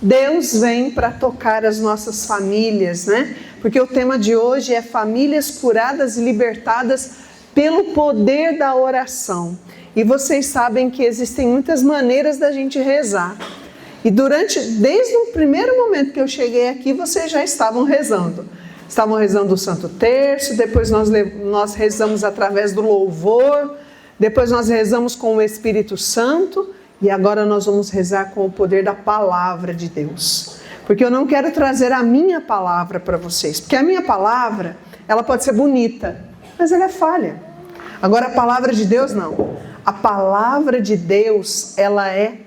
Deus vem para tocar as nossas famílias, né? Porque o tema de hoje é famílias curadas e libertadas pelo poder da oração. E vocês sabem que existem muitas maneiras da gente rezar. E desde o primeiro momento que eu cheguei aqui, vocês já estavam rezando. Estavam rezando o Santo Terço, depois nós rezamos através do louvor, depois nós rezamos com o Espírito Santo e agora nós vamos rezar com o poder da palavra de Deus. Porque eu não quero trazer a minha palavra para vocês, porque a minha palavra, ela pode ser bonita, mas ela é falha. Agora a palavra de Deus não. A palavra de Deus, ela é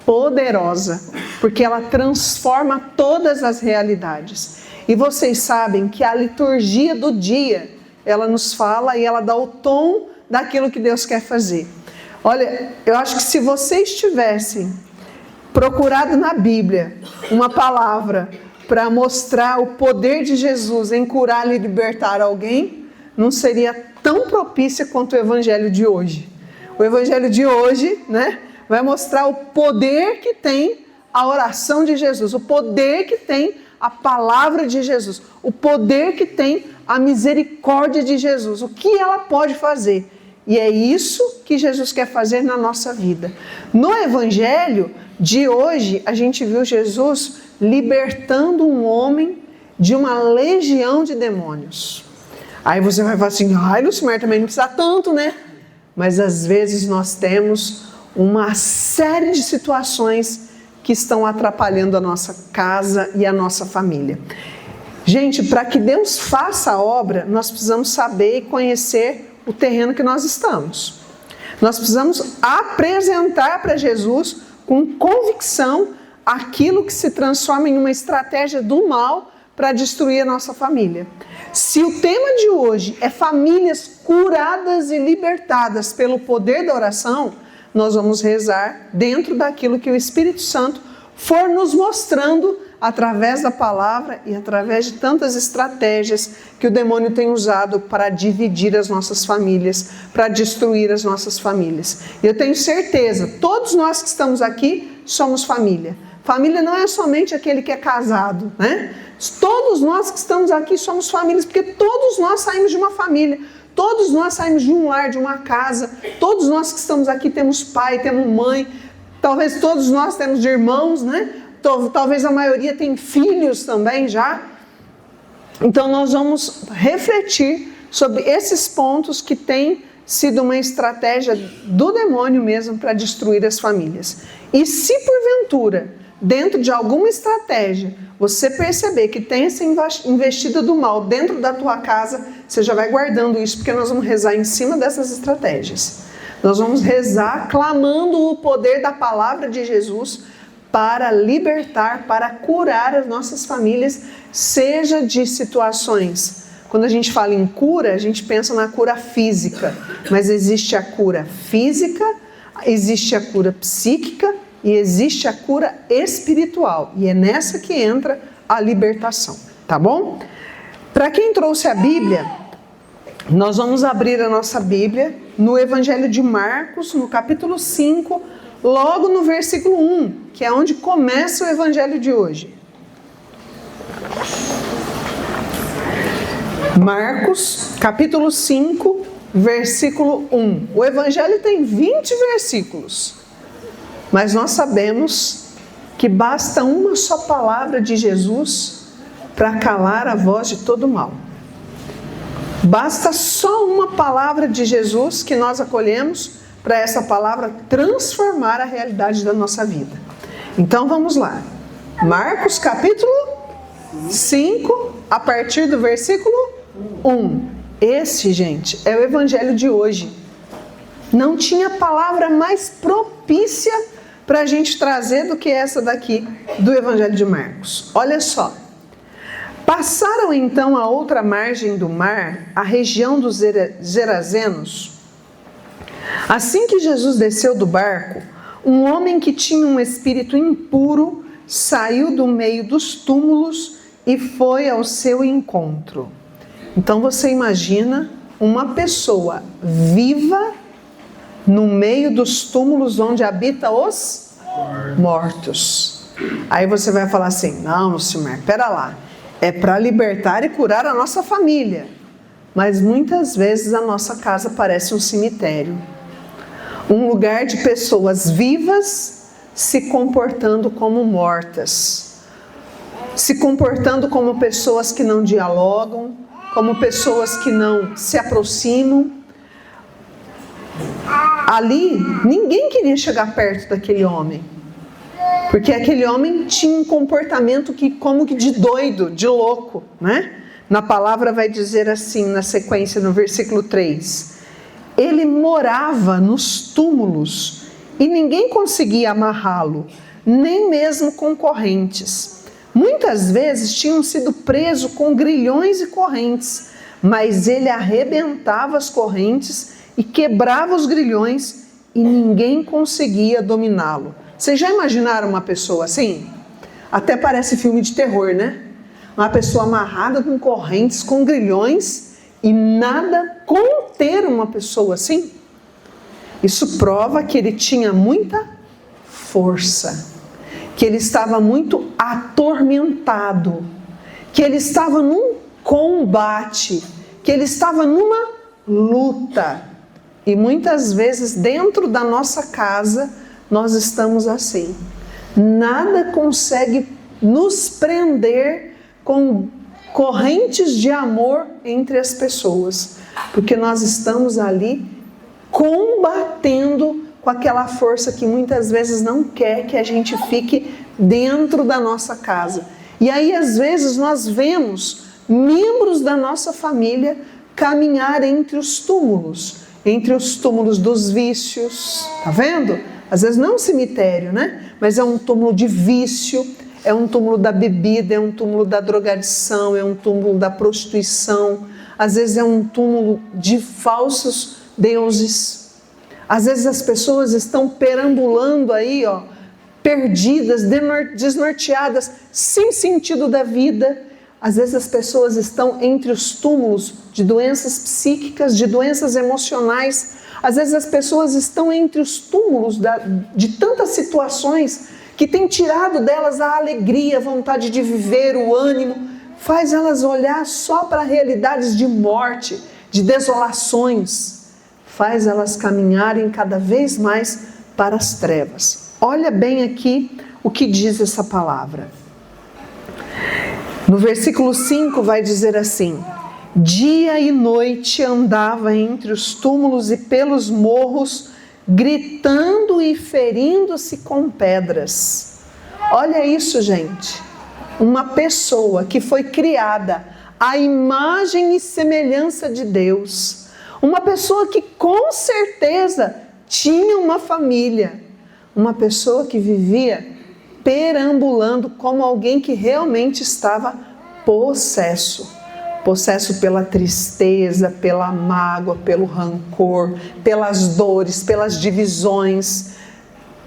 poderosa, porque ela transforma todas as realidades. E vocês sabem que a liturgia do dia, ela nos fala e ela dá o tom daquilo que Deus quer fazer. Olha, eu acho que se vocês tivessem procurado na Bíblia uma palavra para mostrar o poder de Jesus em curar e libertar alguém, não seria tão propícia quanto o Evangelho de hoje. O Evangelho de hoje, né, vai mostrar o poder que tem a oração de Jesus, o poder que tem a palavra de Jesus, o poder que tem a misericórdia de Jesus, o que ela pode fazer. E é isso que Jesus quer fazer na nossa vida. No Evangelho de hoje, a gente viu Jesus libertando um homem de uma legião de demônios. Aí você vai falar assim, Lucimar, também não precisa tanto, né? Mas às vezes nós temos uma série de situações que estão atrapalhando a nossa casa e a nossa família. Gente, para que Deus faça a obra, nós precisamos saber e conhecer o terreno que nós estamos. Nós precisamos apresentar para Jesus com convicção aquilo que se transforma em uma estratégia do mal para destruir a nossa família. Se o tema de hoje é famílias curadas e libertadas pelo poder da oração, nós vamos rezar dentro daquilo que o Espírito Santo for nos mostrando através da palavra e através de tantas estratégias que o demônio tem usado para dividir as nossas famílias, para destruir as nossas famílias. E eu tenho certeza, todos nós que estamos aqui somos família. Família não é somente aquele que é casado, né? Todos nós que estamos aqui somos famílias, porque todos nós saímos de uma família. Todos nós saímos de um lar, de uma casa. Todos nós que estamos aqui temos pai, temos mãe. Talvez todos nós temos irmãos, né? Talvez a maioria tem filhos também já. Então nós vamos refletir sobre esses pontos que têm sido uma estratégia do demônio mesmo para destruir as famílias. E se porventura, dentro de alguma estratégia, você perceber que tem essa investida do mal dentro da tua casa, você já vai guardando isso, porque nós vamos rezar em cima dessas estratégias. Nós vamos rezar clamando o poder da palavra de Jesus para libertar, para curar as nossas famílias, seja de situações. Quando a gente fala em cura, a gente pensa na cura física, mas existe a cura física, existe a cura psíquica e existe a cura espiritual. E é nessa que entra a libertação, tá bom? Para quem trouxe a Bíblia, nós vamos abrir a nossa Bíblia no Evangelho de Marcos, no capítulo 5, logo no versículo 1, que é onde começa o Evangelho de hoje. Marcos, capítulo 5, versículo 1. O Evangelho tem 20 versículos, mas nós sabemos que basta uma só palavra de Jesus para calar a voz de todo mal. Basta só uma palavra de Jesus que nós acolhemos para essa palavra transformar a realidade da nossa vida. Então vamos lá. Marcos capítulo 5, a partir do versículo 1. Esse, gente, é o Evangelho de hoje. Não tinha palavra mais propícia para a gente trazer do que essa daqui do Evangelho de Marcos. Olha só. Passaram então a outra margem do mar, a região dos Gerazenos. Assim que Jesus desceu do barco, um homem que tinha um espírito impuro saiu do meio dos túmulos e foi ao seu encontro. Então você imagina uma pessoa viva no meio dos túmulos onde habita os mortos. Aí você vai falar assim, não, Lucimar, pera lá, é para libertar e curar a nossa família. Mas muitas vezes a nossa casa parece um cemitério. Um lugar de pessoas vivas se comportando como mortas. Se comportando como pessoas que não dialogam, como pessoas que não se aproximam. Ali, ninguém queria chegar perto daquele homem. Porque aquele homem tinha um comportamento como que de doido, de louco, né? Na palavra vai dizer assim, na sequência, no versículo 3. Ele morava nos túmulos e ninguém conseguia amarrá-lo, nem mesmo com correntes. Muitas vezes tinham sido presos com grilhões e correntes, mas ele arrebentava as correntes e quebrava os grilhões e ninguém conseguia dominá-lo. Vocês já imaginaram uma pessoa assim? Até parece filme de terror, né? Uma pessoa amarrada com correntes, com grilhões e nada conter uma pessoa assim. Isso prova que ele tinha muita força, que ele estava muito atormentado, que ele estava num combate, que ele estava numa luta. E muitas vezes dentro da nossa casa nós estamos assim. Nada consegue nos prender com correntes de amor entre as pessoas, porque nós estamos ali combatendo com aquela força que muitas vezes não quer que a gente fique dentro da nossa casa. E aí às vezes nós vemos membros da nossa família caminhar entre os túmulos dos vícios, tá vendo? Às vezes não é um cemitério, né? Mas é um túmulo de vício, é um túmulo da bebida, é um túmulo da drogadição, é um túmulo da prostituição, às vezes é um túmulo de falsos deuses. Às vezes as pessoas estão perambulando aí, perdidas, desnorteadas, sem sentido da vida. Às vezes as pessoas estão entre os túmulos de doenças psíquicas, de doenças emocionais. Às vezes as pessoas estão entre os túmulos de tantas situações que tem tirado delas a alegria, a vontade de viver, o ânimo, faz elas olhar só para realidades de morte, de desolações, faz elas caminharem cada vez mais para as trevas. Olha bem aqui o que diz essa palavra. No versículo 5 vai dizer assim: dia e noite andava entre os túmulos e pelos morros, gritando e ferindo-se com pedras. Olha isso, gente. Uma pessoa que foi criada à imagem e semelhança de Deus. Uma pessoa que com certeza tinha uma família. Uma pessoa que vivia perambulando como alguém que realmente estava possesso. Possesso pela tristeza, pela mágoa, pelo rancor, pelas dores, pelas divisões.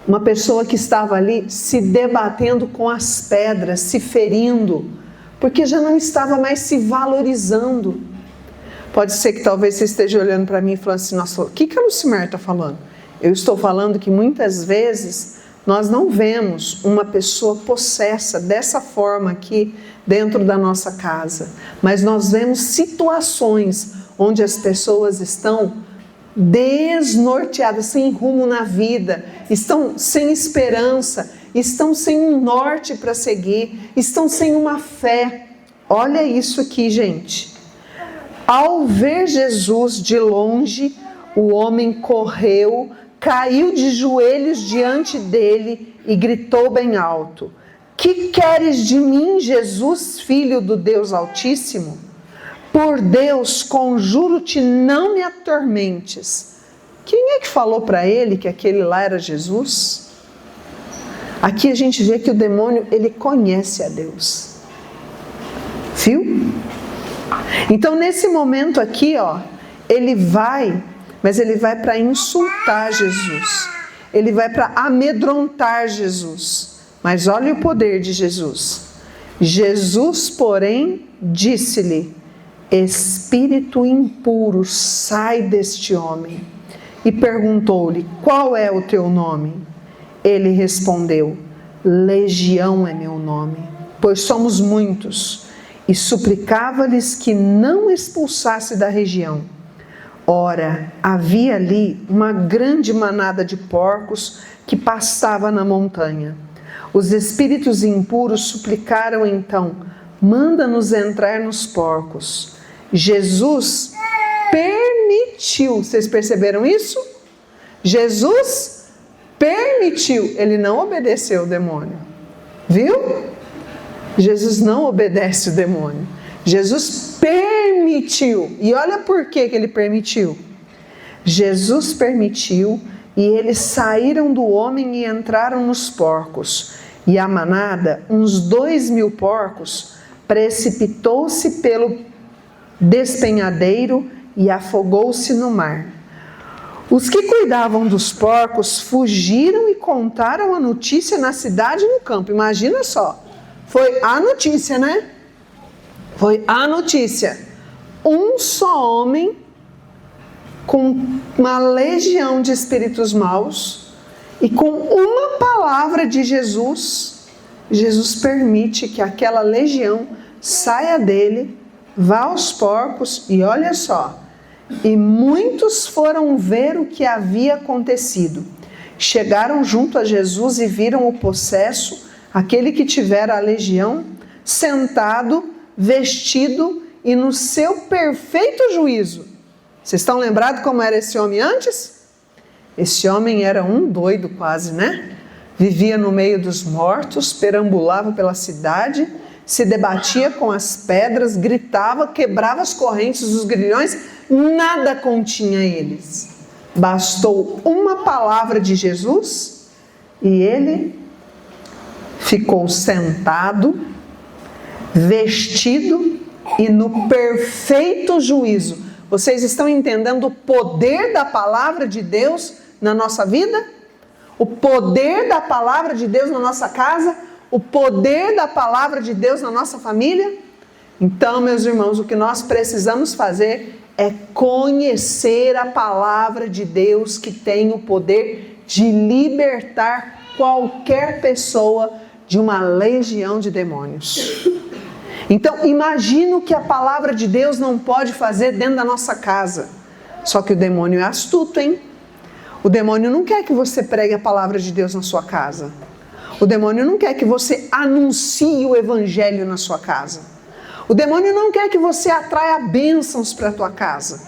Uma pessoa que estava ali se debatendo com as pedras, se ferindo, porque já não estava mais se valorizando. Pode ser que talvez você esteja olhando para mim e falando assim, nossa, o que a Lucimar está falando? Eu estou falando que muitas vezes nós não vemos uma pessoa possessa dessa forma aqui dentro da nossa casa, mas nós vemos situações onde as pessoas estão desnorteadas, sem rumo na vida, estão sem esperança, estão sem um norte para seguir, estão sem uma fé. Olha isso aqui, gente. Ao ver Jesus de longe, o homem correu, caiu de joelhos diante dele e gritou bem alto: que queres de mim, Jesus, filho do Deus Altíssimo? Por Deus, conjuro-te, não me atormentes. Quem é que falou para ele que aquele lá era Jesus? Aqui a gente vê que o demônio, ele conhece a Deus. Viu? Então nesse momento aqui, ele vai para insultar Jesus. Ele vai para amedrontar Jesus. Mas olha o poder de Jesus. Jesus, porém, disse-lhe: espírito impuro, sai deste homem. E perguntou-lhe: qual é o teu nome? Ele respondeu: Legião é meu nome, pois somos muitos. E suplicava-lhes que não expulsasse da região. Ora, havia ali uma grande manada de porcos que pastava na montanha. Os espíritos impuros suplicaram então: manda-nos entrar nos porcos. Jesus permitiu. Vocês perceberam isso? Jesus permitiu. Ele não obedeceu o demônio. Viu? Jesus não obedece o demônio. Jesus permitiu. E olha por que ele permitiu. Jesus permitiu e eles saíram do homem e entraram nos porcos. E a manada, uns 2.000 porcos, precipitou-se pelo despenhadeiro e afogou-se no mar. Os que cuidavam dos porcos fugiram e contaram a notícia na cidade e no campo. Imagina só, foi a notícia, né? Foi a notícia. Um só homem com uma legião de espíritos maus e com uma palavra de Jesus, Jesus permite que aquela legião saia dele, vá aos porcos e olha só, e muitos foram ver o que havia acontecido. Chegaram junto a Jesus e viram o possesso, aquele que tivera a legião, sentado, vestido e no seu perfeito juízo. Vocês estão lembrados como era esse homem antes? Esse homem era um doido quase, né? Vivia no meio dos mortos, perambulava pela cidade, se debatia com as pedras, gritava, quebrava as correntes dos grilhões, nada continha eles. Bastou uma palavra de Jesus e ele ficou sentado, vestido e no perfeito juízo. Vocês estão entendendo o poder da palavra de Deus na nossa vida? O poder da palavra de Deus na nossa casa? O poder da palavra de Deus na nossa família? Então, meus irmãos, o que nós precisamos fazer é conhecer a palavra de Deus, que tem o poder de libertar qualquer pessoa de uma legião de demônios. Então, imagina o que a palavra de Deus não pode fazer dentro da nossa casa. Só que o demônio é astuto, hein? O demônio não quer que você pregue a palavra de Deus na sua casa. O demônio não quer que você anuncie o evangelho na sua casa. O demônio não quer que você atraia bênçãos para a tua casa.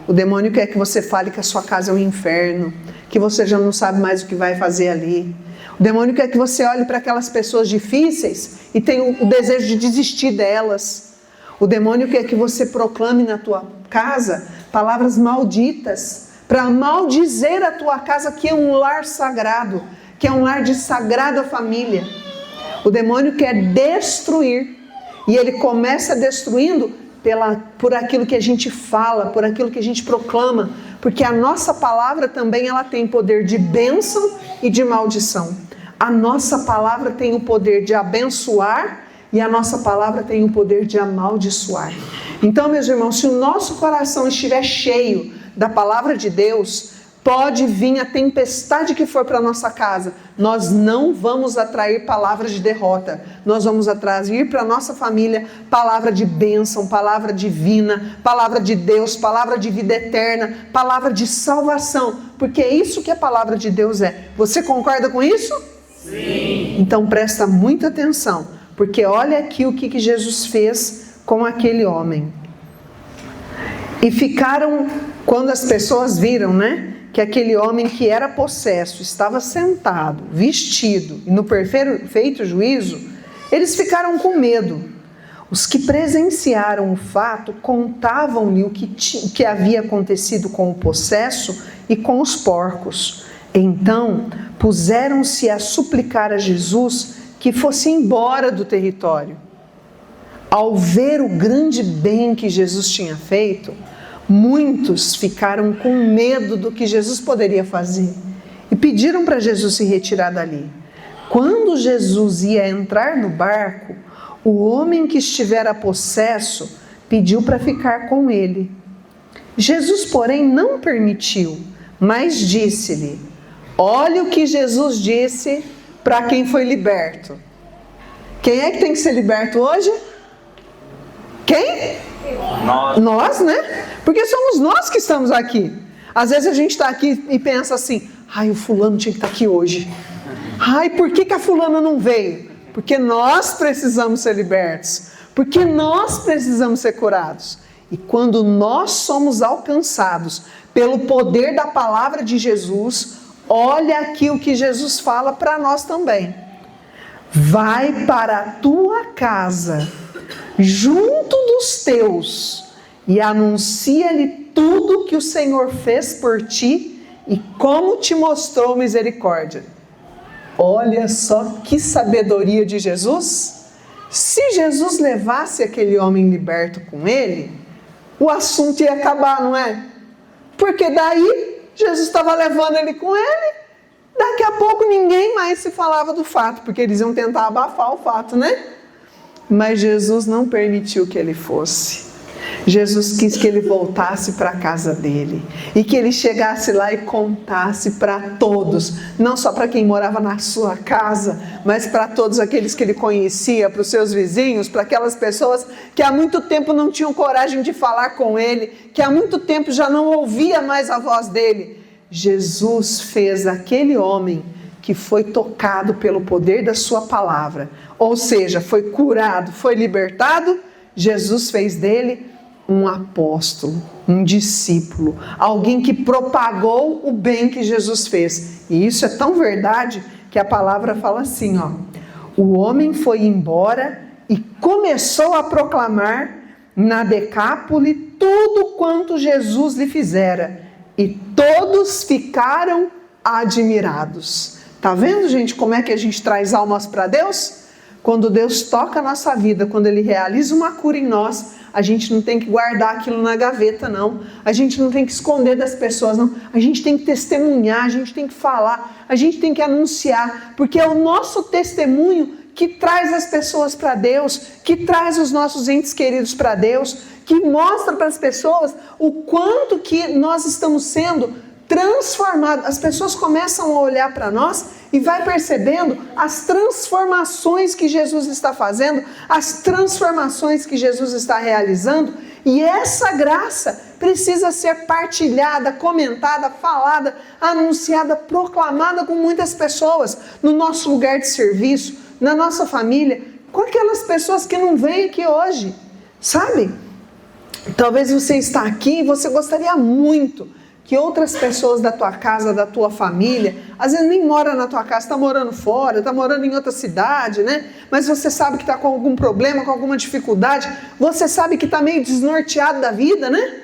O demônio quer que você fale que a sua casa é um inferno, que você já não sabe mais o que vai fazer ali. O demônio quer que você olhe para aquelas pessoas difíceis e tenha o desejo de desistir delas. O demônio quer que você proclame na tua casa palavras malditas, para maldizer a tua casa, que é um lar sagrado, que é um lar de sagrada família. O demônio quer destruir, e ele começa destruindo por aquilo que a gente fala, por aquilo que a gente proclama, porque a nossa palavra também ela tem poder de bênção e de maldição. A nossa palavra tem o poder de abençoar e a nossa palavra tem o poder de amaldiçoar. Então, meus irmãos, se o nosso coração estiver cheio da palavra de Deus, pode vir a tempestade que for para a nossa casa, nós não vamos atrair palavras de derrota, nós vamos atrair para a nossa família palavra de bênção, palavra divina, palavra de Deus, palavra de vida eterna, palavra de salvação, porque é isso que a palavra de Deus é. Você concorda com isso? Sim. Então presta muita atenção, porque olha aqui o que Jesus fez com aquele homem. E ficaram, quando as pessoas viram, né, que aquele homem que era possesso estava sentado, vestido e no perfeito juízo, eles ficaram com medo. Os que presenciaram o fato contavam-lhe o que havia acontecido com o possesso e com os porcos. Então, puseram-se a suplicar a Jesus que fosse embora do território. Ao ver o grande bem que Jesus tinha feito, muitos ficaram com medo do que Jesus poderia fazer e pediram para Jesus se retirar dali. Quando Jesus ia entrar no barco, o homem que estivera possesso pediu para ficar com ele. Jesus, porém, não permitiu, mas disse-lhe: olha o que Jesus disse para quem foi liberto. Quem é que tem que ser liberto hoje? Quem? Nós, né? Porque somos nós que estamos aqui. Às vezes a gente está aqui e pensa assim: ai, o fulano tinha que estar aqui hoje. Ai, por que a fulana não veio? Porque nós precisamos ser libertos. Porque nós precisamos ser curados. E quando nós somos alcançados pelo poder da palavra de Jesus, olha aqui o que Jesus fala para nós também. Vai para a tua casa, junto dos teus, e anuncia-lhe tudo que o Senhor fez por ti e como te mostrou misericórdia. Olha só que sabedoria de Jesus. Se Jesus levasse aquele homem liberto com ele, o assunto ia acabar, não é? Porque daí Jesus estava levando ele com ele, daqui a pouco ninguém mais se falava do fato, porque eles iam tentar abafar o fato, né? Mas Jesus não permitiu que ele fosse. Jesus quis que ele voltasse para a casa dele e que ele chegasse lá e contasse para todos, não só para quem morava na sua casa, mas para todos aqueles que ele conhecia, para os seus vizinhos, para aquelas pessoas que há muito tempo não tinham coragem de falar com ele, que há muito tempo já não ouvia mais a voz dele. Jesus fez aquele homem que foi tocado pelo poder da sua palavra, ou seja, foi curado, foi libertado. Jesus fez dele um apóstolo, um discípulo, alguém que propagou o bem que Jesus fez. E isso é tão verdade que a palavra fala assim, ó: o homem foi embora e começou a proclamar na Decápole tudo quanto Jesus lhe fizera, e todos ficaram admirados. Tá vendo, gente, como é que a gente traz almas para Deus? Quando Deus toca a nossa vida, quando Ele realiza uma cura em nós, a gente não tem que guardar aquilo na gaveta, não. A gente não tem que esconder das pessoas, não. A gente tem que testemunhar, a gente tem que falar, a gente tem que anunciar, porque é o nosso testemunho que traz as pessoas para Deus, que traz os nossos entes queridos para Deus, que mostra para as pessoas o quanto que nós estamos sendo transformados. As pessoas começam a olhar para nós e vai percebendo as transformações que Jesus está fazendo, as transformações que Jesus está realizando, e essa graça precisa ser partilhada, comentada, falada, anunciada, proclamada com muitas pessoas, no nosso lugar de serviço, na nossa família, com aquelas pessoas que não vêm aqui hoje, sabe? Talvez você está aqui e você gostaria muito que outras pessoas da tua casa, da tua família, às vezes nem mora na tua casa, está morando fora, está morando em outra cidade, né? Mas você sabe que está com algum problema, com alguma dificuldade, você sabe que está meio desnorteado da vida, né?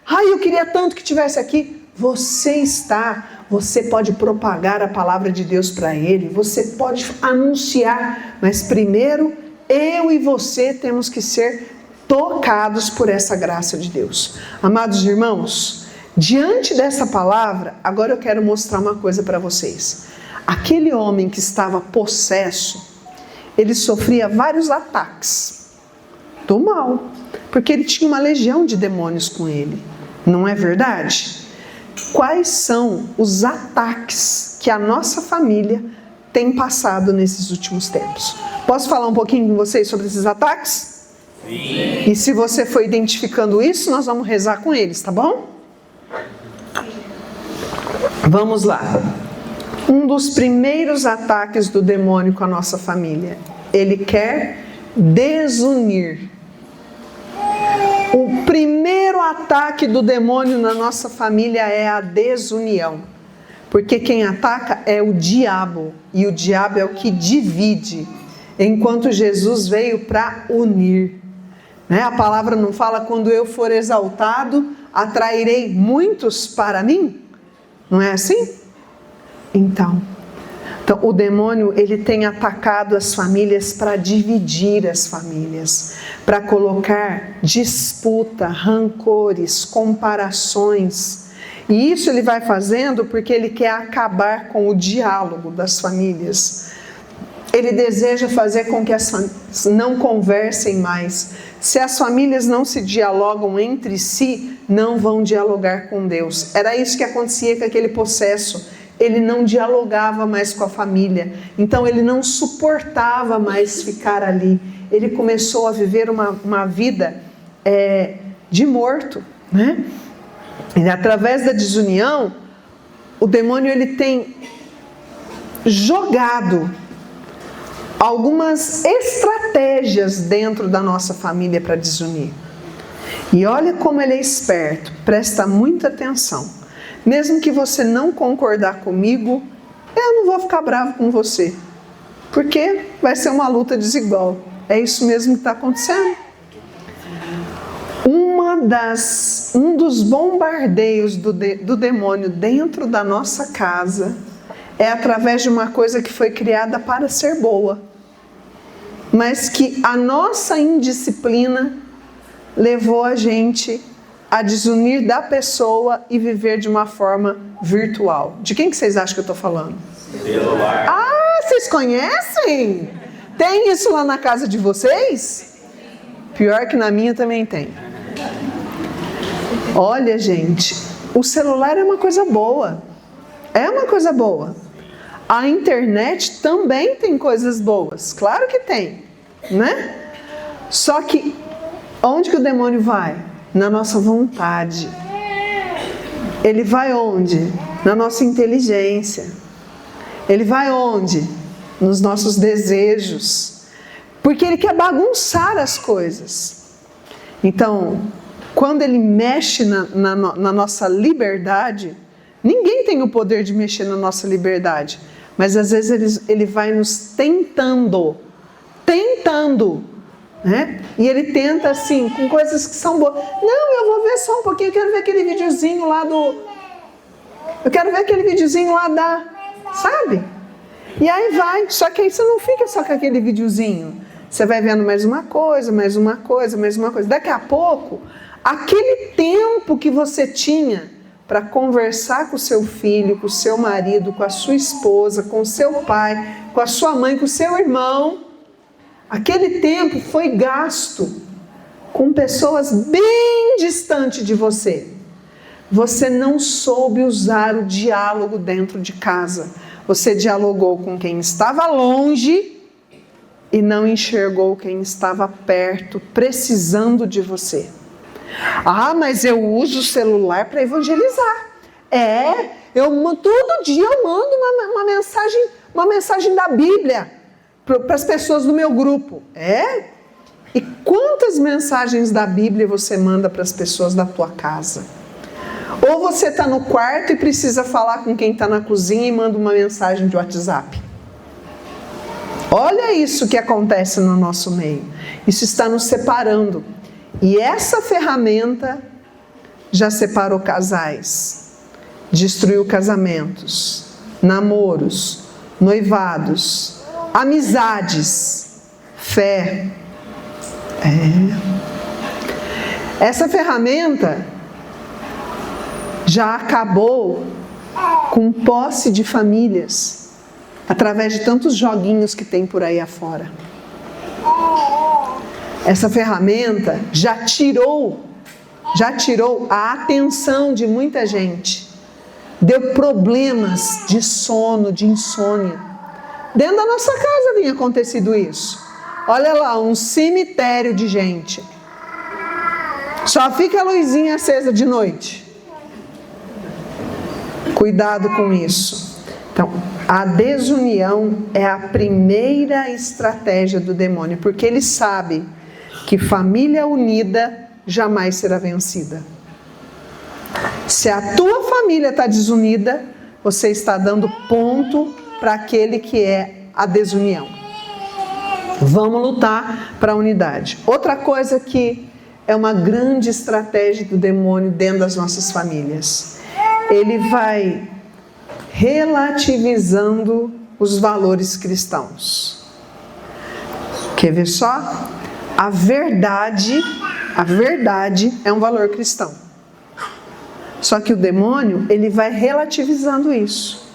Ai, eu queria tanto que estivesse aqui. Você pode propagar a palavra de Deus para ele, você pode anunciar, mas primeiro eu e você temos que ser tocados por essa graça de Deus. Amados irmãos, diante dessa palavra, agora eu quero mostrar uma coisa para vocês. Aquele homem que estava possesso, ele sofria vários ataques do mal, porque ele tinha uma legião de demônios com ele, não é verdade? Quais são os ataques que a nossa família tem passado nesses últimos tempos? Posso falar um pouquinho com vocês sobre esses ataques? Sim. E se você for identificando isso, nós vamos rezar com eles, tá bom? Vamos lá. Um dos primeiros ataques do demônio com a nossa família, ele quer desunir. O primeiro ataque do demônio na nossa família é a desunião. Porque quem ataca é o diabo, e o diabo é o que divide, enquanto Jesus veio para unir. Né? A palavra não fala: quando eu for exaltado, atrairei muitos para mim? Não é assim? Então, o demônio, ele tem atacado as famílias para dividir as famílias, para colocar disputa, rancores, comparações. E isso ele vai fazendo porque ele quer acabar com o diálogo das famílias. Ele deseja fazer com que as famílias não conversem mais. Se as famílias não se dialogam entre si, não vão dialogar com Deus. Era isso que acontecia com aquele possesso. ele não dialogava mais com a família, então ele não suportava mais ficar ali. Ele começou a viver uma vida de morto, né? E através da desunião, o demônio ele tem jogado algumas estratégias dentro da nossa família para desunir. E olha como ele é esperto, presta muita atenção. Mesmo que você não concordar comigo, eu não vou ficar bravo com você, porque vai ser uma luta desigual. É isso mesmo que está acontecendo. Um dos bombardeios do demônio dentro da nossa casa é através de uma coisa que foi criada para ser boa, mas que a nossa indisciplina levou a gente a desunir da pessoa e viver de uma forma virtual. De quem que vocês acham que eu estou falando? Celular. Ah, vocês conhecem? Tem isso lá na casa de vocês? Pior que na minha também tem. Olha, gente, o celular é uma coisa boa. É uma coisa boa. A internet também tem coisas boas. Claro que tem, né? Só que onde que o demônio vai? Na nossa vontade. Ele vai onde? Na nossa inteligência. Ele vai onde? Nos nossos desejos. Porque ele quer bagunçar as coisas. Então, quando ele mexe na nossa liberdade, ninguém tem o poder de mexer na nossa liberdade. Mas às vezes ele vai nos tentando, né? E ele tenta assim, com coisas que são boas. Não, eu vou ver só um pouquinho, eu quero ver aquele videozinho lá sabe? E aí vai, só que aí você não fica só com aquele videozinho. Você vai vendo mais uma coisa. Daqui a pouco, aquele tempo que você tinha para conversar com o seu filho, com o seu marido, com a sua esposa, com o seu pai, com a sua mãe, com o seu irmão, aquele tempo foi gasto com pessoas bem distantes de você. Você não soube usar o diálogo dentro de casa. Você dialogou com quem estava longe e não enxergou quem estava perto, precisando de você. Ah, mas eu uso o celular para evangelizar. Todo dia eu mando uma mensagem da Bíblia para as pessoas do meu grupo. E quantas mensagens da Bíblia você manda para as pessoas da tua casa? Ou você está no quarto e precisa falar com quem está na cozinha e manda uma mensagem de WhatsApp. Olha isso que acontece no nosso meio. Isso está nos separando. E essa ferramenta já separou casais, destruiu casamentos, namoros, noivados, amizades, fé. Essa ferramenta já acabou com posse de famílias, através de tantos joguinhos que tem por aí afora. Essa ferramenta já tirou a atenção de muita gente. Deu problemas de sono, de insônia. Dentro da nossa casa tem acontecido isso. Olha lá, um cemitério de gente. Só fica a luzinha acesa de noite. Cuidado com isso. Então, a desunião é a primeira estratégia do demônio, porque ele sabe que família unida jamais será vencida. Se a tua família está desunida, você está dando ponto para aquele que é a desunião. Vamos lutar para a unidade. Outra coisa que é uma grande estratégia do demônio dentro das nossas famílias. Ele vai relativizando os valores cristãos. Quer ver só? A verdade é um valor cristão. Só que o demônio, ele vai relativizando isso.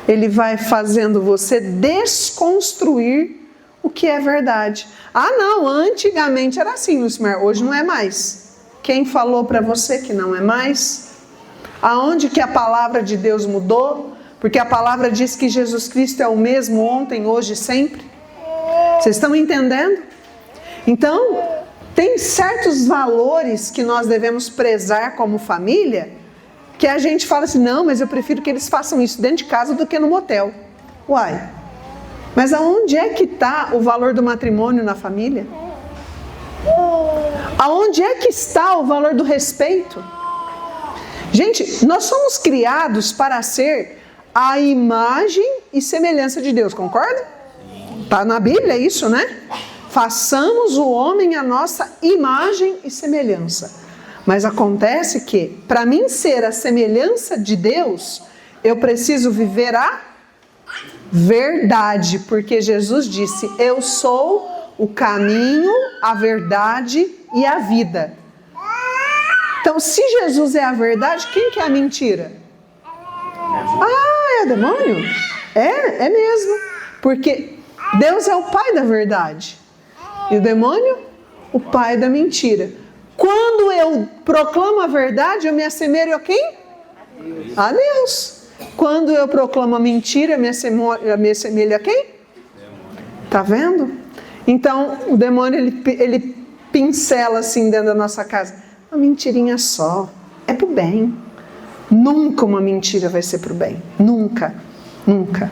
Ele vai fazendo você desconstruir o que é verdade. Ah, não, antigamente era assim, Lucimar, hoje não é mais. Quem falou para você que não é mais? Aonde que a palavra de Deus mudou? Porque a palavra diz que Jesus Cristo é o mesmo ontem, hoje e sempre. Vocês estão entendendo? Então, tem certos valores que nós devemos prezar como família, que a gente fala assim, não, mas eu prefiro que eles façam isso dentro de casa do que no motel. Uai, mas aonde é que está o valor do matrimônio na família? Aonde é que está o valor do respeito? Gente, nós somos criados para ser a imagem e semelhança de Deus, concorda? Está na Bíblia isso, né? Façamos o homem a nossa imagem e semelhança. Mas acontece que, para mim ser a semelhança de Deus, eu preciso viver a verdade, porque Jesus disse, eu sou o caminho, a verdade e a vida. Então, se Jesus é a verdade, quem que é a mentira? Ah, é o demônio? É mesmo. Porque Deus é o pai da verdade. E o demônio, o pai da mentira. Quando eu proclamo a verdade, eu me assemelho a quem? A Deus. Quando eu proclamo a mentira, eu me assemelho a quem? Tá vendo? Então, o demônio, ele pincela assim dentro da nossa casa. Uma mentirinha só. É pro bem. Nunca uma mentira vai ser pro bem. Nunca. Nunca.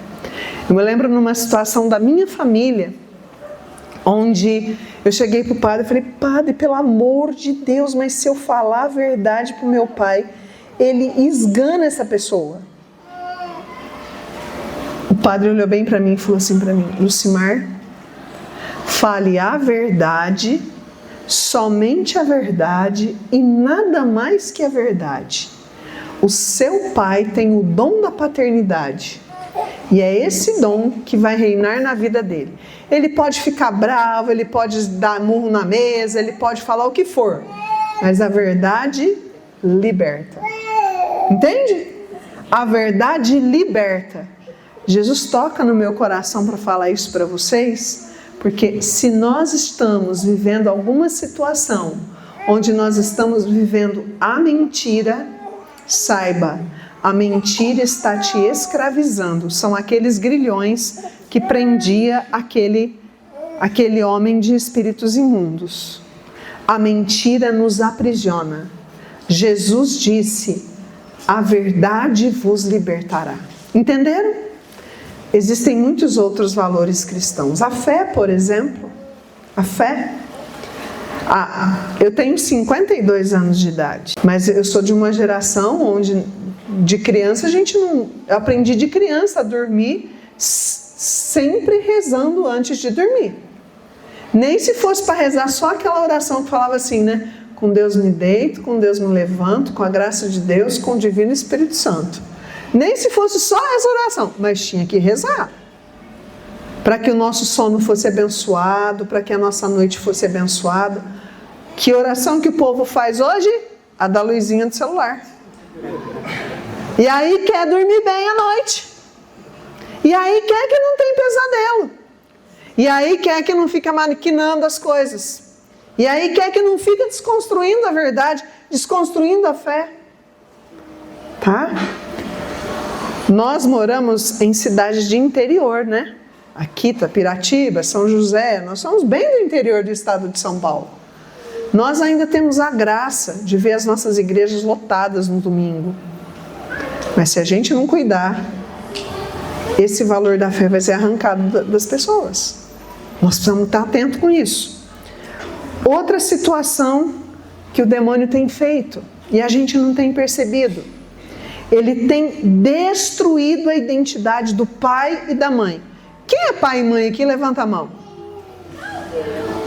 Eu me lembro numa situação da minha família, onde eu cheguei pro padre e falei, padre, pelo amor de Deus, mas se eu falar a verdade pro meu pai, ele esgana essa pessoa. O padre olhou bem para mim e falou assim para mim, Lucimar, fale a verdade, somente a verdade e nada mais que a verdade. O seu pai tem o dom da paternidade e é esse dom que vai reinar na vida dele. Ele pode ficar bravo, ele pode dar murro na mesa, ele pode falar o que for, mas a verdade liberta. Entende? A verdade liberta. Jesus toca no meu coração para falar isso para vocês, porque se nós estamos vivendo alguma situação onde nós estamos vivendo a mentira, saiba, a mentira está te escravizando. São aqueles grilhões que prendia aquele homem de espíritos imundos. A mentira nos aprisiona. Jesus disse, a verdade vos libertará. Entenderam? Existem muitos outros valores cristãos. A fé, por exemplo. A fé. Eu tenho 52 anos de idade, mas eu sou de uma geração onde de criança eu aprendi de criança a dormir sempre rezando antes de dormir. Nem se fosse para rezar só aquela oração que falava assim, né? Com Deus me deito, com Deus me levanto, com a graça de Deus, com o Divino Espírito Santo. Nem se fosse só essa oração, mas tinha que rezar. Para que o nosso sono fosse abençoado, para que a nossa noite fosse abençoada. Que oração que o povo faz hoje? A da luzinha do celular. E aí quer dormir bem à noite. E aí quer que não tenha pesadelo. E aí quer que não fica maquinando as coisas. E aí quer que não fica desconstruindo a verdade, desconstruindo a fé. Tá? Nós moramos em cidades de interior, né? Aqui, Piratiba, São José, nós somos bem do interior do estado de São Paulo. Nós ainda temos a graça de ver as nossas igrejas lotadas no domingo. Mas se a gente não cuidar, esse valor da fé vai ser arrancado das pessoas. Nós precisamos estar atentos com isso. Outra situação que o demônio tem feito, e a gente não tem percebido, ele tem destruído a identidade do pai e da mãe. Quem é pai e mãe aqui? Levanta a mão.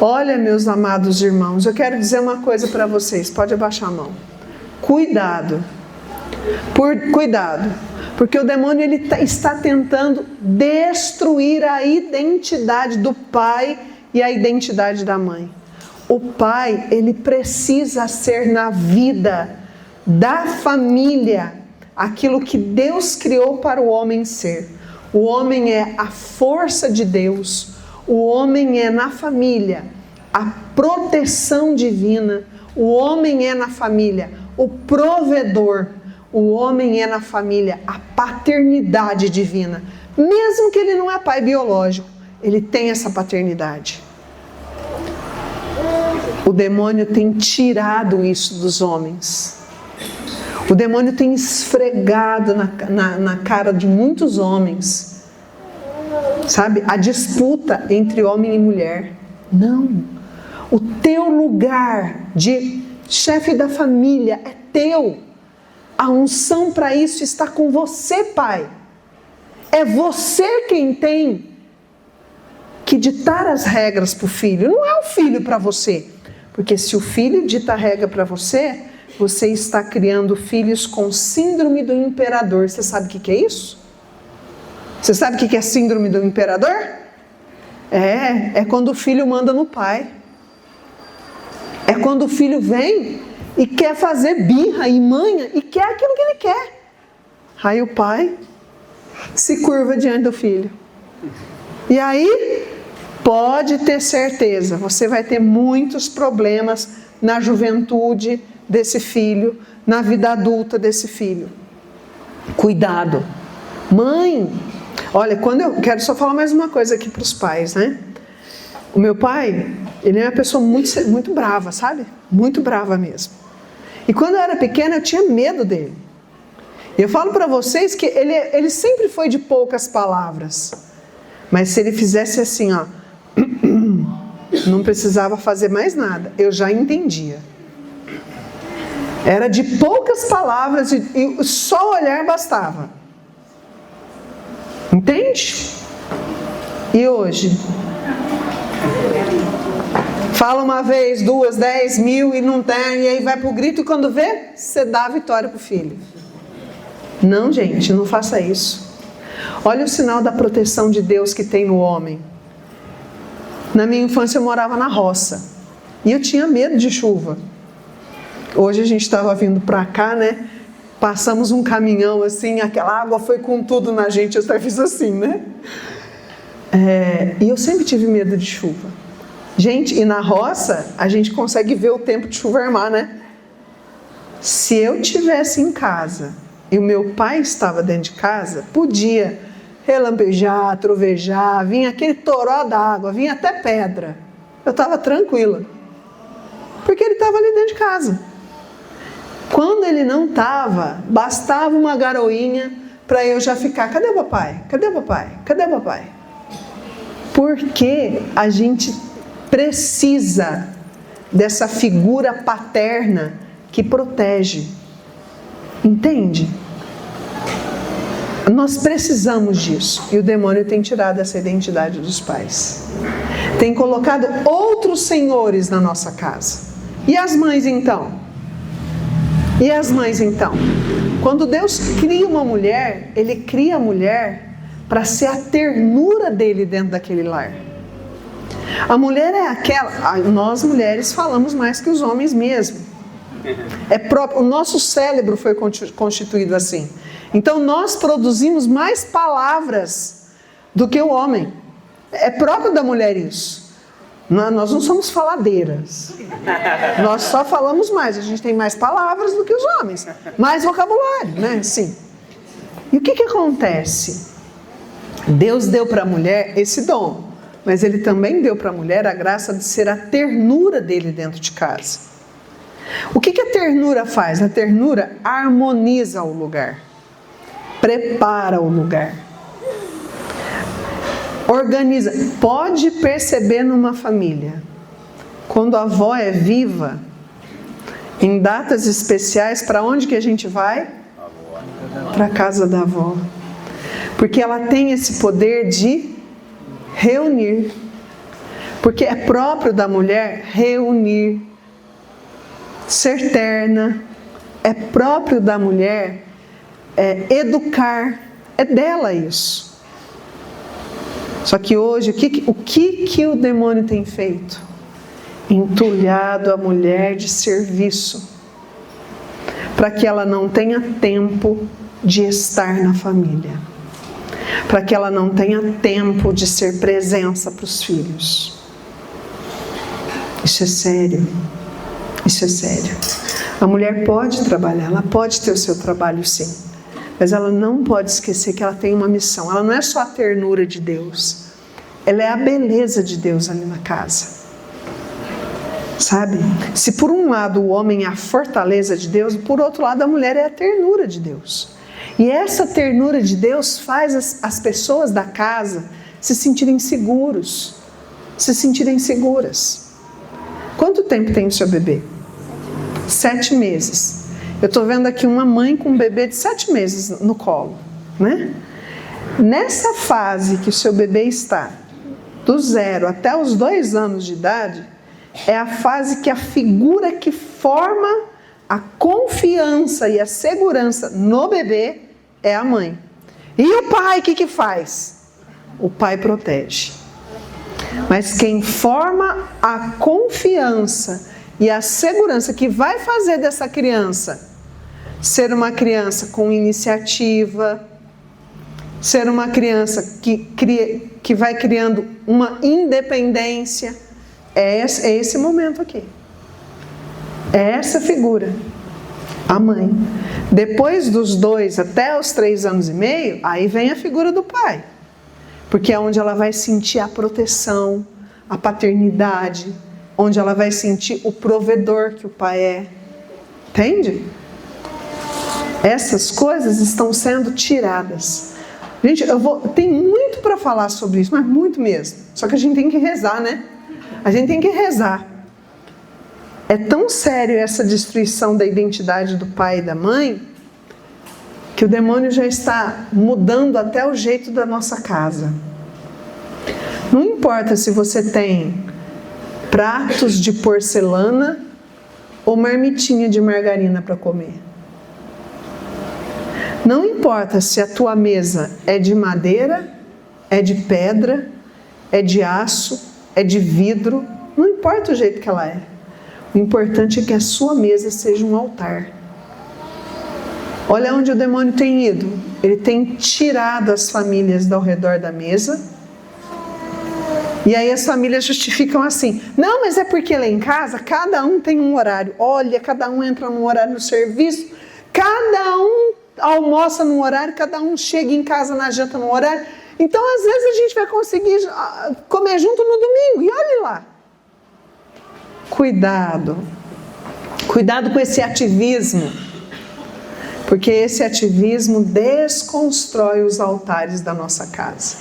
Olha, meus amados irmãos, eu quero dizer uma coisa para vocês. Pode abaixar a mão. Cuidado. Cuidado. Porque o demônio está tentando destruir a identidade do pai e a identidade da mãe. O pai, ele precisa ser na vida da família aquilo que Deus criou para o homem ser. O homem é a força de Deus. O homem é na família a proteção divina. O homem é na família o provedor. o homem é na família a paternidade divina. Mesmo que ele não é pai biológico, ele tem essa paternidade. O demônio tem tirado isso dos homens. O demônio tem esfregado na cara de muitos homens, sabe? A disputa entre homem e mulher. Não. O teu lugar de chefe da família é teu. A unção para isso está com você, pai. É você quem tem que ditar as regras para o filho. Não é o filho para você. Porque se o filho dita a regra para você, você está criando filhos com síndrome do imperador. Você sabe o que é isso? Você sabe o que é síndrome do imperador? É quando o filho manda no pai. É quando o filho vem e quer fazer birra e manha e quer aquilo que ele quer. Aí o pai se curva diante do filho. E aí, pode ter certeza, você vai ter muitos problemas na juventude desse filho, na vida adulta desse filho. Cuidado. Mãe, olha, quando eu quero só falar mais uma coisa aqui para os pais, né? O meu pai, ele é uma pessoa muito brava, sabe? Muito brava mesmo. E quando eu era pequena, eu tinha medo dele. E eu falo para vocês que ele sempre foi de poucas palavras. Mas se ele fizesse assim, ó, não precisava fazer mais nada, eu já entendia. Era de poucas palavras e só olhar bastava. Entende? E hoje? Fala uma vez, 2, 10, 1000 e não tem, e aí vai pro grito e quando vê, você dá a vitória pro filho. Não, gente, não faça isso. Olha o sinal da proteção de Deus que tem no homem. Na minha infância eu morava na roça e eu tinha medo de chuva. Hoje a gente estava vindo para cá, né? Passamos um caminhão assim, aquela água foi com tudo na gente, eu até fiz assim, né? E eu sempre tive medo de chuva. Gente, e na roça a gente consegue ver o tempo de chuva armar, né? Se eu tivesse em casa e o meu pai estava dentro de casa, podia relampejar, trovejar, vinha aquele toró d'água, vinha até pedra. Eu estava tranquila. Porque ele estava ali dentro de casa. Quando ele não estava, bastava uma garoinha para eu já ficar, cadê o papai? Cadê o papai? Cadê o papai? Porque a gente precisa dessa figura paterna que protege. Entende? Nós precisamos disso. E o demônio tem tirado essa identidade dos pais. Tem colocado outros senhores na nossa casa. E as mães então? E as mães então? Quando Deus cria uma mulher, Ele cria a mulher para ser a ternura dele dentro daquele lar. A mulher é aquela... Nós mulheres falamos mais que os homens mesmo. O nosso cérebro foi constituído assim. Então nós produzimos mais palavras do que o homem. É próprio da mulher isso. Nós não somos faladeiras. Nós só falamos mais. A gente tem mais palavras do que os homens. Mais vocabulário, né? Sim. E o que acontece? Deus deu para a mulher esse dom. Mas Ele também deu para a mulher a graça de ser a ternura dele dentro de casa. O que a ternura faz? A ternura harmoniza o lugar. Prepara o lugar. Organiza. Pode perceber numa família, quando a avó é viva, em datas especiais, para onde que a gente vai? Para a casa da avó. Porque ela tem esse poder de reunir. Porque é próprio da mulher reunir, ser terna. É próprio da mulher educar. É dela isso. Só que hoje, o que o demônio tem feito? Entulhado a mulher de serviço, para que ela não tenha tempo de estar na família, para que ela não tenha tempo de ser presença para os filhos. Isso é sério. Isso é sério. A mulher pode trabalhar, ela pode ter o seu trabalho sim, mas ela não pode esquecer que ela tem uma missão. Ela não é só a ternura de Deus, ela é a beleza de Deus ali na casa. Sabe? Se por um lado o homem é a fortaleza de Deus, por outro lado a mulher é a ternura de Deus. E essa ternura de Deus faz as pessoas da casa se sentirem seguros, se sentirem seguras. Quanto tempo tem o seu bebê? 7 meses. Eu estou vendo aqui uma mãe com um bebê de 7 meses no colo, né? Nessa fase que o seu bebê está, do 0 até os 2 anos de idade, é a fase que a figura que forma a confiança e a segurança no bebê é a mãe. E o pai, o que faz? O pai protege. Mas quem forma a confiança e a segurança que vai fazer dessa criança ser uma criança com iniciativa, ser uma criança que vai criando uma independência, é esse momento aqui. É essa figura, a mãe. Depois dos 2 até os 3 anos e meio, aí vem a figura do pai. Porque é onde ela vai sentir a proteção, a paternidade, onde ela vai sentir o provedor que o pai é. Entende? Essas coisas estão sendo tiradas. Gente, tem muito para falar sobre isso, mas muito mesmo. Só que a gente tem que rezar, né? A gente tem que rezar. É tão sério essa destruição da identidade do pai e da mãe, que o demônio já está mudando até o jeito da nossa casa. Não importa se você tem pratos de porcelana ou marmitinha de margarina para comer. Não importa se a tua mesa é de madeira, é de pedra, é de aço, é de vidro, não importa o jeito que ela é. O importante é que a sua mesa seja um altar. Olha onde o demônio tem ido. Ele tem tirado as famílias ao redor da mesa. E aí as famílias justificam assim: não, mas é porque lá em casa cada um tem um horário. Olha, cada um entra num horário no serviço, cada um almoça num horário, cada um chega em casa na janta num horário. Então às vezes a gente vai conseguir comer junto no domingo. E olhe lá. Cuidado. Cuidado com esse ativismo. Porque esse ativismo desconstrói os altares da nossa casa.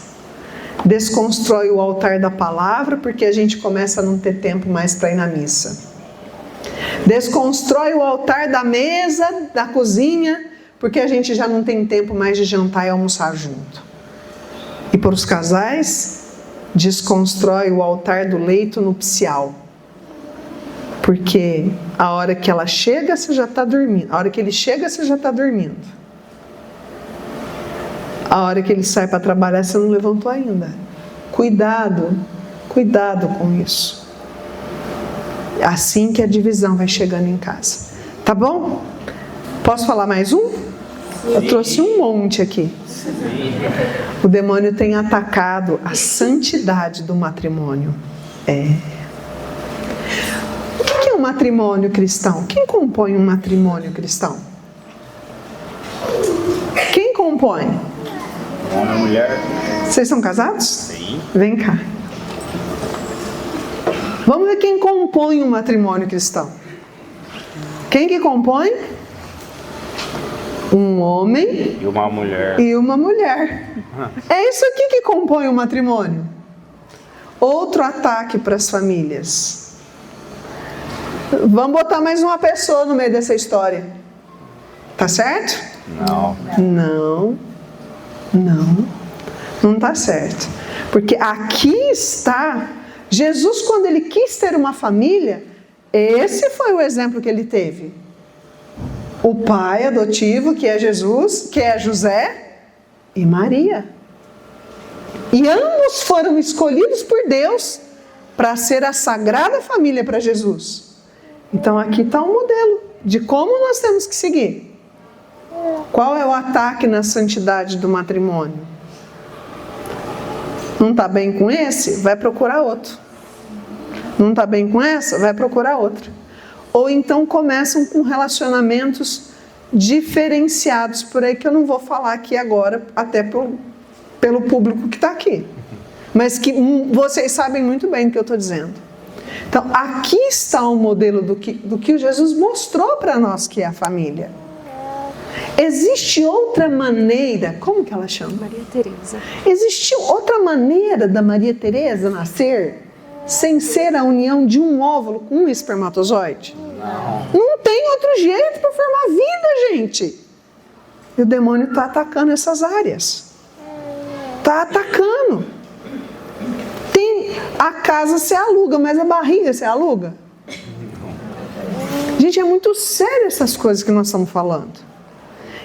Desconstrói o altar da palavra, porque a gente começa a não ter tempo mais para ir na missa. Desconstrói o altar da mesa, da cozinha, porque a gente já não tem tempo mais de jantar e almoçar junto. E para os casais, desconstrói o altar do leito nupcial. Porque a hora que ela chega, você já está dormindo. A hora que ele chega, você já está dormindo. A hora que ele sai para trabalhar, você não levantou ainda. Cuidado, cuidado com isso. Assim que a divisão vai chegando em casa. Tá bom? Posso falar mais um? Eu trouxe um monte aqui. O demônio tem atacado a santidade do matrimônio. O que é um matrimônio cristão? Quem compõe um matrimônio cristão? Quem compõe? Homem e mulher. Vocês são casados? Sim. Vem cá. Vamos ver quem compõe um matrimônio cristão. Quem que compõe? Um homem E uma mulher. e uma mulher. É isso aqui que compõe o matrimônio. Outro ataque para as famílias. Vamos botar mais uma pessoa no meio dessa história. Tá certo? Não. Não está certo. Porque aqui está, Jesus, quando ele quis ter uma família, esse foi o exemplo que ele teve. O pai adotivo, que é Jesus, que é José e Maria. E ambos foram escolhidos por Deus para ser a sagrada família para Jesus. Então aqui está um modelo de como nós temos que seguir. Qual é o ataque na santidade do matrimônio? Não está bem com esse? Vai procurar outro. Não está bem com essa? Vai procurar outro. ou então começam com relacionamentos diferenciados por aí, que eu não vou falar aqui agora, até pelo público que está aqui. Mas que vocês sabem muito bem o que eu estou dizendo. Então, aqui está o modelo do que Jesus mostrou para nós que é a família. Existe outra maneira, como que ela chama? Maria Teresa. Existe outra maneira da Maria Teresa nascer sem ser a união de um óvulo com um espermatozoide? Não tem outro jeito para formar vida, gente. E o demônio está atacando essas áreas. Está atacando. A casa se aluga, mas a barriga se aluga. Gente, é muito sério essas coisas que nós estamos falando.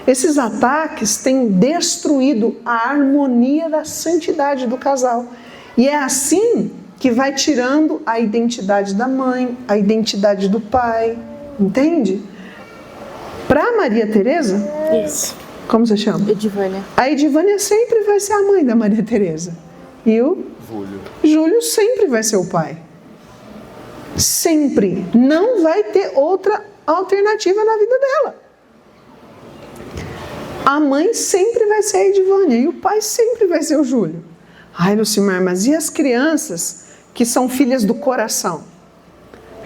Esses ataques têm destruído a harmonia da santidade do casal. E é assim que vai tirando a identidade da mãe, a identidade do pai, entende? Para Maria Teresa, Isso. como você chama? Edivânia. A Edivânia sempre vai ser a mãe da Maria Teresa. E o Júlio sempre vai ser o pai. Sempre. Não vai ter outra alternativa na vida dela. A mãe sempre vai ser a Edivânia e o pai sempre vai ser o Júlio. Ai, Lucimar, mas e as crianças que são filhas do coração?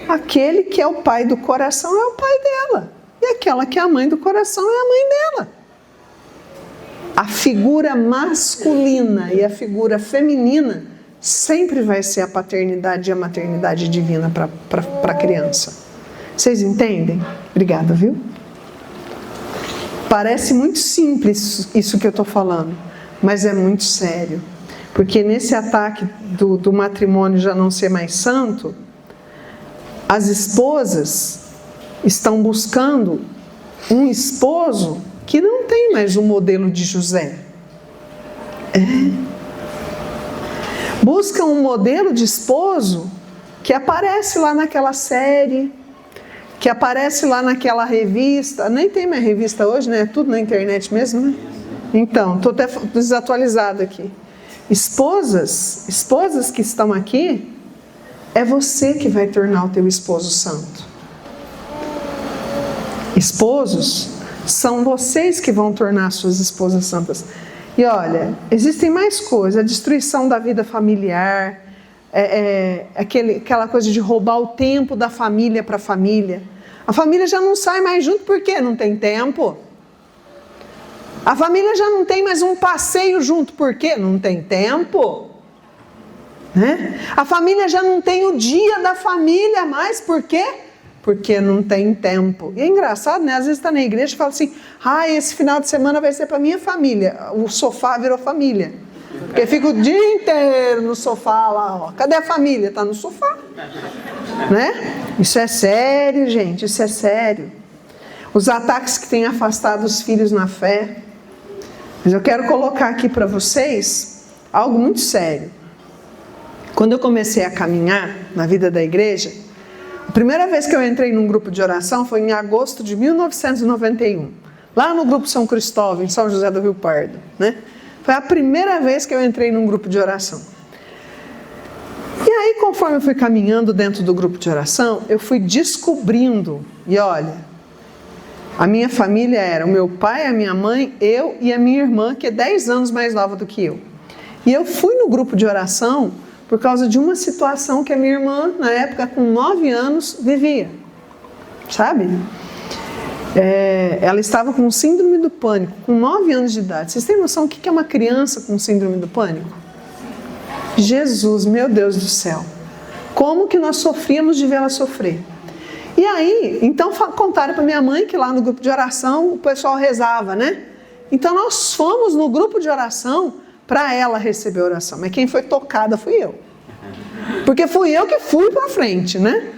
Aquele que é o pai do coração é o pai dela. E aquela que é a mãe do coração é a mãe dela. A figura masculina e a figura feminina sempre vai ser a paternidade e a maternidade divina para a criança. Vocês entendem? Obrigada, viu? Parece muito simples isso que eu estou falando, mas é muito sério. Porque nesse ataque do matrimônio já não ser mais santo, as esposas estão buscando um esposo que não tem mais o modelo de José. Buscam um modelo de esposo que aparece lá naquela série, que aparece lá naquela revista. Nem tem mais revista hoje, né? É tudo na internet mesmo, né? Então, estou até desatualizada aqui. Esposas que estão aqui, é você que vai tornar o teu esposo santo. Esposos, são vocês que vão tornar suas esposas santas. E olha, existem mais coisas, a destruição da vida familiar, aquela coisa de roubar o tempo da família para a família. A família já não sai mais junto porque não tem tempo. A família já não tem mais um passeio junto porque não tem tempo. Né? A família já não tem o dia da família mais, por quê? Porque não tem tempo. E é engraçado, né? Às vezes está na igreja e fala assim, esse final de semana vai ser para minha família. O sofá virou família. Porque fica o dia inteiro no sofá lá, ó. Cadê a família? Está no sofá. Né? Isso é sério, gente, isso é sério. Os ataques que têm afastado os filhos na fé. Mas eu quero colocar aqui para vocês algo muito sério. Quando eu comecei a caminhar na vida da igreja, a primeira vez que eu entrei num grupo de oração foi em agosto de 1991, lá no Grupo São Cristóvão, em São José do Rio Pardo, né? Foi a primeira vez que eu entrei num grupo de oração. E aí, conforme eu fui caminhando dentro do grupo de oração, eu fui descobrindo, e olha, a minha família era o meu pai, a minha mãe, eu e a minha irmã, que é 10 anos mais nova do que eu. E eu fui no grupo de oração por causa de uma situação que a minha irmã, na época, com 9 anos, vivia. Sabe? Ela estava com síndrome do pânico, com 9 anos de idade. Vocês têm noção do que é uma criança com síndrome do pânico? Jesus, meu Deus do céu. Como que nós sofríamos de vê-la sofrer? E aí, então contaram para minha mãe que lá no grupo de oração o pessoal rezava, né? Então nós fomos no grupo de oração para ela receber a oração. Mas quem foi tocada fui eu. Porque fui eu que fui para frente, né?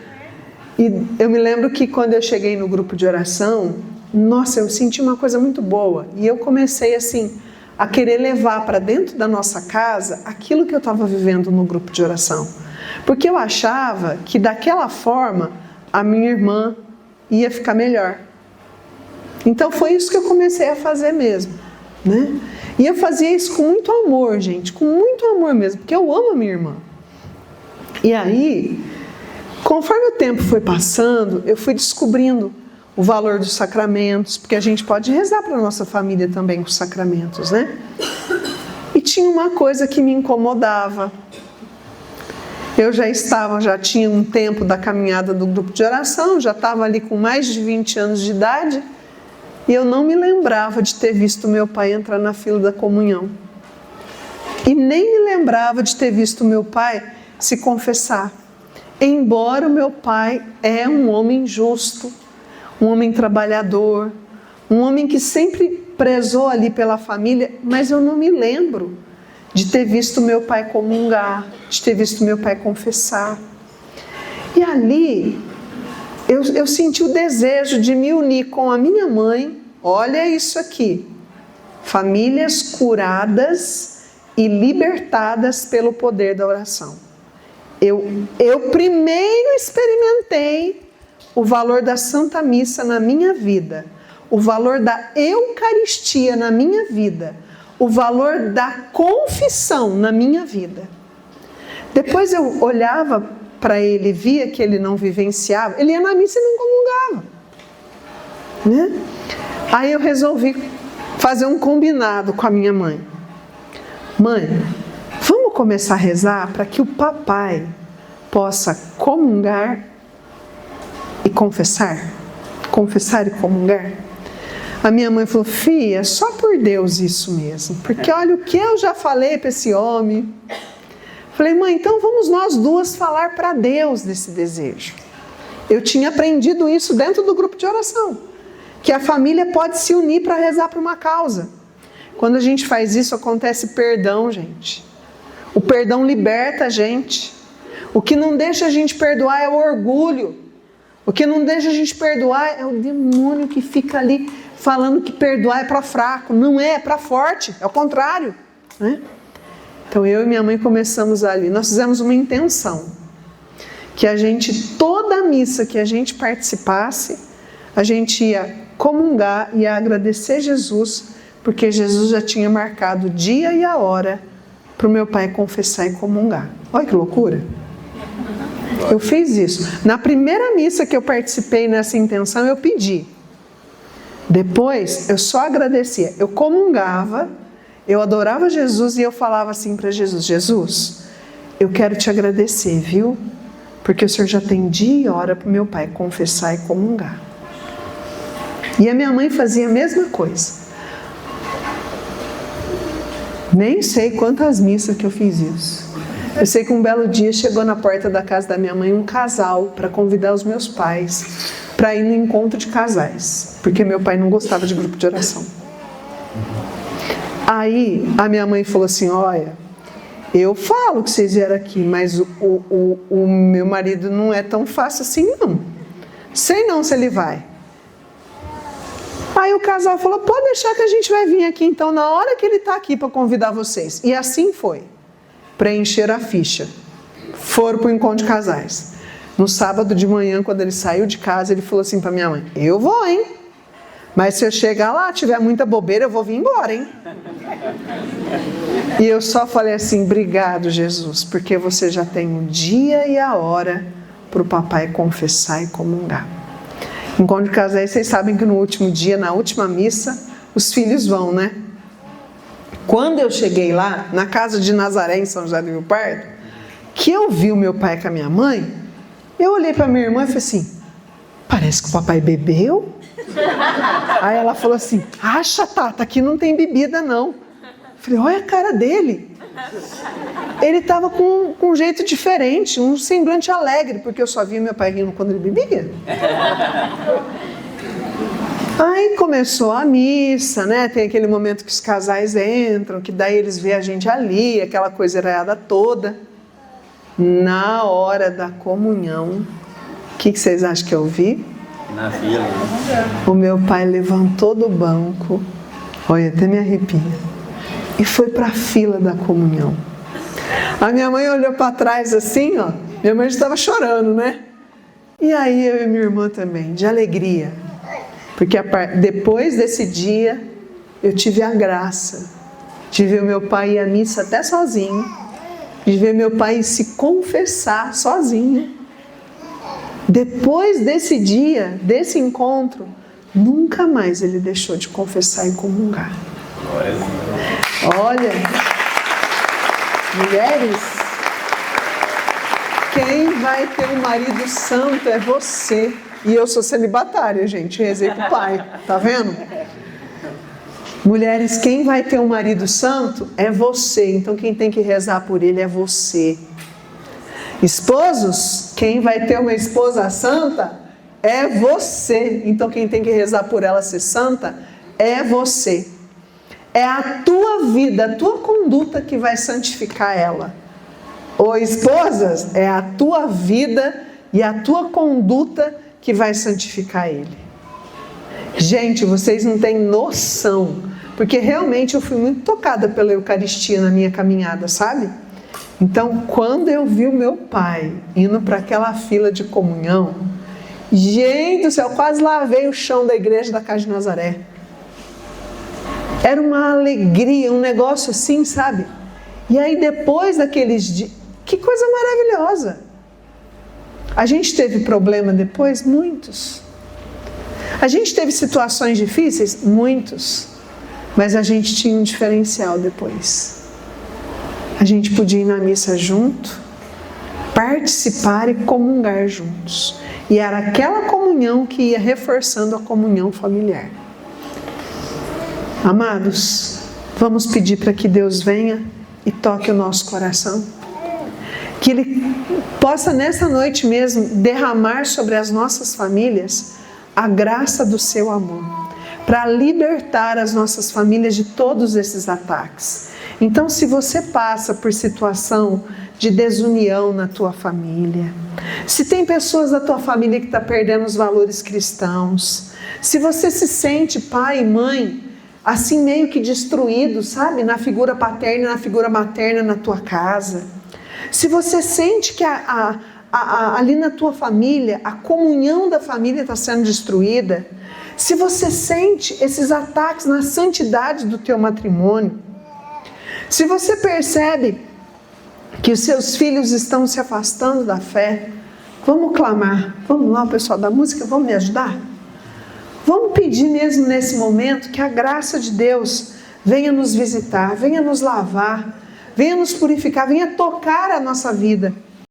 E eu me lembro que quando eu cheguei no grupo de oração, nossa, eu senti uma coisa muito boa. E eu comecei assim a querer levar para dentro da nossa casa aquilo que eu estava vivendo no grupo de oração. Porque eu achava que daquela forma a minha irmã ia ficar melhor. Então foi isso que eu comecei a fazer mesmo, né? E eu fazia isso com muito amor, gente, com muito amor mesmo, porque eu amo a minha irmã. E aí, Conforme o tempo foi passando, eu fui descobrindo o valor dos sacramentos, porque a gente pode rezar para a nossa família também com os sacramentos, né? E tinha uma coisa que me incomodava. Eu já tinha um tempo da caminhada do grupo de oração, já estava ali com mais de 20 anos de idade, e eu não me lembrava de ter visto meu pai entrar na fila da comunhão. E nem me lembrava de ter visto meu pai se confessar. Embora o meu pai é um homem justo, um homem trabalhador, um homem que sempre prezou ali pela família, mas eu não me lembro de ter visto meu pai comungar, de ter visto meu pai confessar. E ali eu senti o desejo de me unir com a minha mãe. Olha isso aqui, famílias curadas e libertadas pelo poder da oração. Eu primeiro experimentei o valor da Santa Missa na minha vida, o valor da Eucaristia na minha vida, o valor da confissão na minha vida. Depois eu olhava para ele, via que ele não vivenciava, ele ia na missa e não comungava, né? Aí eu resolvi fazer um combinado com a minha mãe. Mãe, vamos começar a rezar para que o papai possa comungar e confessar? Confessar e comungar? A minha mãe falou, filha, só por Deus isso mesmo, porque olha o que eu já falei para esse homem. Falei, mãe, então vamos nós duas falar para Deus desse desejo. Eu tinha aprendido isso dentro do grupo de oração, que a família pode se unir para rezar para uma causa. Quando a gente faz isso, acontece perdão, gente. O perdão liberta a gente. O que não deixa a gente perdoar é o orgulho. O que não deixa a gente perdoar é o demônio que fica ali falando que perdoar é para fraco. Não é para forte, é o contrário, né? Então eu e minha mãe começamos ali. Nós fizemos uma intenção, que a gente, toda a missa que a gente participasse, a gente ia comungar e ia agradecer Jesus, porque Jesus já tinha marcado o dia e a hora para o meu pai confessar e comungar. Olha que loucura! Eu fiz isso. Na primeira missa que eu participei nessa intenção, eu pedi. Depois, eu só agradecia. Eu comungava, eu adorava Jesus e eu falava assim para Jesus, Jesus, eu quero te agradecer, viu? Porque o Senhor já tem dia e hora para o meu pai confessar e comungar. E a minha mãe fazia a mesma coisa. Nem sei quantas missas que eu fiz isso. Eu sei que um belo dia chegou na porta da casa da minha mãe um casal para convidar os meus pais para ir no encontro de casais, porque meu pai não gostava de grupo de oração. Aí a minha mãe falou assim, olha, eu falo que vocês vieram aqui, mas o meu marido não é tão fácil assim não. Sei não se ele vai. Aí o casal falou, pode deixar que a gente vai vir aqui então na hora que ele está aqui para convidar vocês. E assim foi. Preencheram a ficha. Foram para o encontro de casais. No sábado de manhã, quando ele saiu de casa, ele falou assim para minha mãe, eu vou, hein? Mas se eu chegar lá, tiver muita bobeira, eu vou vir embora, hein? E eu só falei assim, obrigado, Jesus, porque você já tem o dia e a hora para o papai confessar e comungar. Encontro de casais, vocês sabem que no último dia, na última missa, os filhos vão, né? Quando eu cheguei lá, na casa de Nazaré, em São José do Rio Pardo, que eu vi o meu pai com a minha mãe, eu olhei para minha irmã e falei assim, parece que o papai bebeu. Aí ela falou assim, acha, Tata, aqui não tem bebida não. Eu falei, olha a cara dele. Ele estava com um jeito diferente, um semblante alegre, porque eu só via meu pai rindo quando ele bebia. Aí começou a missa, né? Tem aquele momento que os casais entram, que daí eles veem a gente ali, aquela coisa errada toda. Na hora da comunhão, o que vocês acham que eu vi? Na fila. O meu pai levantou do banco, olha, até me arrepia, e foi para a fila da comunhão. A minha mãe olhou para trás assim, ó, minha mãe estava chorando, né? E aí eu e minha irmã também, de alegria. Porque depois desse dia, eu tive a graça de ver o meu pai ir à missa até sozinho, de ver meu pai se confessar sozinho. Depois desse dia, desse encontro, nunca mais ele deixou de confessar e comungar. Olha, mulheres, quem vai ter um marido santo é você. E eu sou celibatária, gente, rezei pro pai, tá vendo? Mulheres, quem vai ter um marido santo é você, então quem tem que rezar por ele é você. Esposos, quem vai ter uma esposa santa é você, então quem tem que rezar por ela ser santa é você. É a tua vida, a tua conduta que vai santificar ela. Ô esposas, é a tua vida e a tua conduta que vai santificar ele. Gente, vocês não têm noção, porque realmente eu fui muito tocada pela Eucaristia na minha caminhada, sabe? Então, quando eu vi o meu pai indo para aquela fila de comunhão, gente do céu, quase lavei o chão da igreja da Casa de Nazaré. Era uma alegria, um negócio assim, sabe? E aí depois daqueles dias, que coisa maravilhosa! A gente teve problema depois? Muitos. A gente teve situações difíceis? Muitos. Mas a gente tinha um diferencial depois. A gente podia ir na missa junto, participar e comungar juntos. E era aquela comunhão que ia reforçando a comunhão familiar. Amados, vamos pedir para que Deus venha e toque o nosso coração. Que Ele possa nessa noite mesmo derramar sobre as nossas famílias a graça do seu amor, para libertar as nossas famílias de todos esses ataques. Então, se você passa por situação de desunião na tua família, se tem pessoas da tua família que estão perdendo os valores cristãos, se você se sente pai e mãe, assim meio que destruído, sabe? Na figura paterna e na figura materna na tua casa. Se você sente que ali na tua família, a comunhão da família está sendo destruída, se você sente esses ataques na santidade do teu matrimônio, se você percebe que os seus filhos estão se afastando da fé, vamos clamar. Vamos lá, pessoal da música, vamos me ajudar? Vamos pedir mesmo nesse momento que a graça de Deus venha nos visitar, venha nos lavar, venha nos purificar, venha tocar a nossa vida.